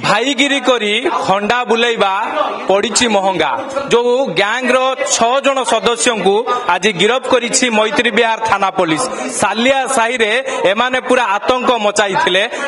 भाईगिरी करी खंडा बुलेबा पड़ी महंगा। जो गैंग रो 6 जन सदस्य को आज गिरफ्त करिछि मैत्री विहार थाना पुलिस। सालिया साही रे एमाने पूरा आतंक मचाई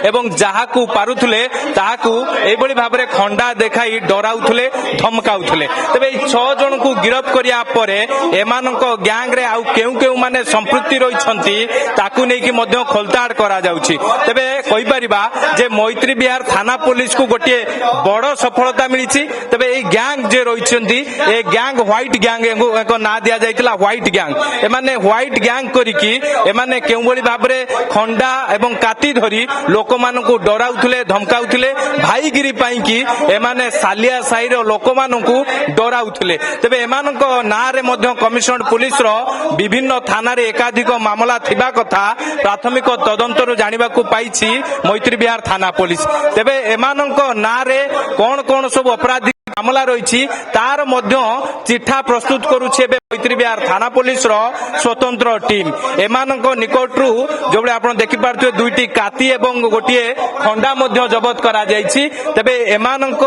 एवं जहाकू पारुथुले ताहाकू एभली भाबरे खंडा देखाई डराउथुले धमकाउथुले। तबे 6 जन को गिरफ्त करिया परे एमानक गैंग रे आउ केउ माने संपृक्ति रहिछंती ताकू नै कि मध्य खोलताड़ करा जाउछि। तबे कहि परिबा जे मैत्री विहार थाना पुलिस को गोटे बड़ सफलता मिली। तबे a gang J रहिछंती a gang white gang एको ना दिया जाइतिला व्हाइट गैंग। एमाने व्हाइट गैंग करिकि एमाने केउ भली भाबरे खंडा एवं काती धरी लोक मानकु डराउथुले धमकाउथुले भाईगिरी पई कि एमाने सालिया साही रो लोक मानकु डराउथुले। तबे एमानक ना रे मध्य कमिशनर पुलिस रो विभिन्न थाना रे एकाधिक मामला थिबा कथा प्राथमिक तदंतरु जानिबाकु पाइछि मैत्री विहार थाना पुलिस। तेबे एमानक ना रे कोन कोन सब अपराधी मामला रही तार मध्य चिठा प्रस्तुत करुछे मैत्री विहार थाना पुलिस रो स्वतंत्र टीम। एमानक निकटरू जो आपण देखि पारथि दुईटी काती एवं गोटे खंडा मध्य जबत करा जायछि। तबे एमानक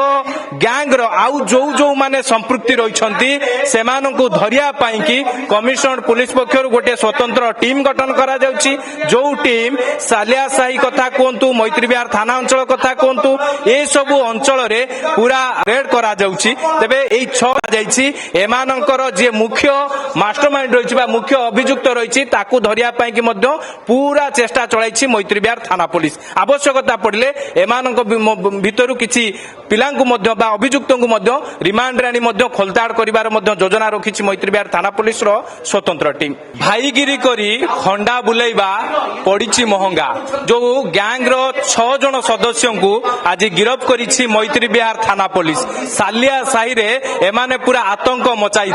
गैंग रो आउ जो माने संपृक्ति रहिछंती सेमानकु धरिया पई कि कमिशनर पुलिस पक्षरु गोटे स्वतंत्र टीम गठन करा जाउछि। जो टीम सालिया साही कथा कोंतु मैत्री विहार थाना अंचल कथा कोंतु ए सब अंचल रे पूरा रेड करा जाउछि। तबे एई 6 जायछि एमानकर जे मुख्य मास्टरमाइंड रहिछि बा मुख्य अभियुक्त रहिछि ताकू धरिया पई कि मध्य पूरा चेष्टा चलाइछि मैत्री विहार थाना पुलिस। आवश्यकता पड़िले एमानक भितरु किछि पिलांकु मध्य बा अभियुक्तंकु मध्य रिमांड रानी मध्य खोलताड़ करिवार मध्य योजना रखिछि मैत्री विहार थाना पुलिस रो स्वतंत्र टीम। भाईगिरी करी खंडा बुलेबा पड़ी महंगा। जो गैंग रो 6 जन सदस्य को आज गिरफ्त करिछि मैत्री विहार थाना पुलिस। सालिया साही रे एमाने पूरा आतंक मचाई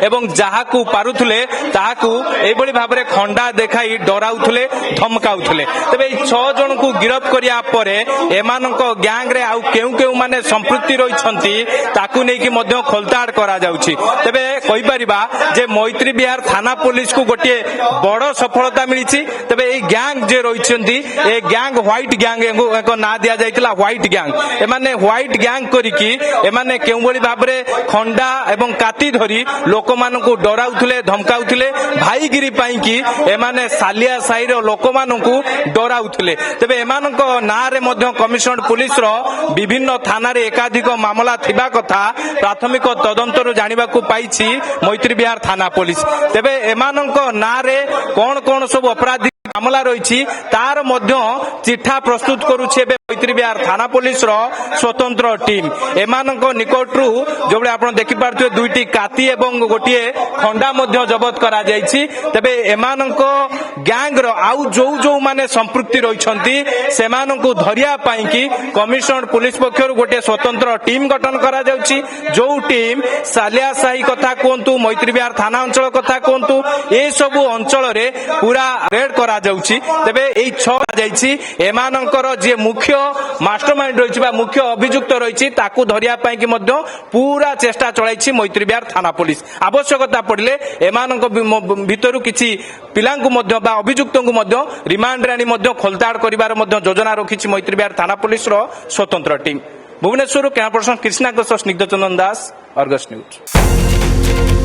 एवं जहाकू पारुथुले ताहाकू एभली भाबरे खंडा देखाई डराउथुले धमकाउथुले। तबे 6 जन को गिरफ्त करिया परे एमानक गैंग रे आउ केउ माने संपृक्ति रहिछंती ताकू नै कि मध्य खोलताड़ करा जाउछि। तबे कहि परिबा जे मैत्री विहार थाना पुलिस को गोटे बड़ सफलता मिली। तबे a gang J रहिछंती a gang white gang एको ना दिया जाइतिला व्हाइट गैंग। एमाने व्हाइट गैंग करिकि एमाने केउ भली भाबरे खंडा एवं काती धरी लोक मानकु डराउथुले धमकाउथुले भाईगिरी पई कि एमाने सालिया साही रो लोक मानकु डराउथुले। तबे एमानक ना रे मध्य कमिशनर पुलिस रो विभिन्न थाना रे एकाधिक मामला थिबा कथा प्राथमिक तदंतरु जानिबाकु पाइछि मैत्री विहार थाना पुलिस। तबे एमानक ना रे कोन कोन सब अपराधी मामला रही तार मध्य चिठा प्रस्तुत करुछे मैत्री विहार थाना पुलिस रो स्वतंत्र टीम। एमानक निकटरू जो आपण देखि पारथि दुईटी काती एवं गोटे खंडा मध्य जबत करा जायछि। तबे एमानक गैंग रो आउ जो माने संपृक्ति रहिछंती सेमानकु धरिया पई कि कमिशनर पुलिस पक्षरु गोटे स्वतंत्र टीम गठन करा जाउछि। जो टीम सालिया साही कथा कोंतु मैत्री विहार थाना अंचल कथा कोंतु ए सब अंचल रे पूरा रेड करा जाउछि। तबे एई 6 जायछि एमानकर जे मुख्य मास्टरमाइंड रहिछि बा मुख्य अभियुक्त रहिछि ताकू धरिया पई कि मध्य पूरा चेष्टा चलाइछि मैत्री विहार थाना पुलिस। आवश्यकता पड़िले एमानक भितरु किछि पिलांकु मध्य बा अभियुक्तंकु मध्य रिमांड रानी मध्य खोलताड़ करिवार मध्य योजना रखिछि मैत्री विहार थाना पुलिस रो स्वतंत्र team. Bhubaneswar camera person Krishna Snigdha Chandan दास, अर्गस न्यूज।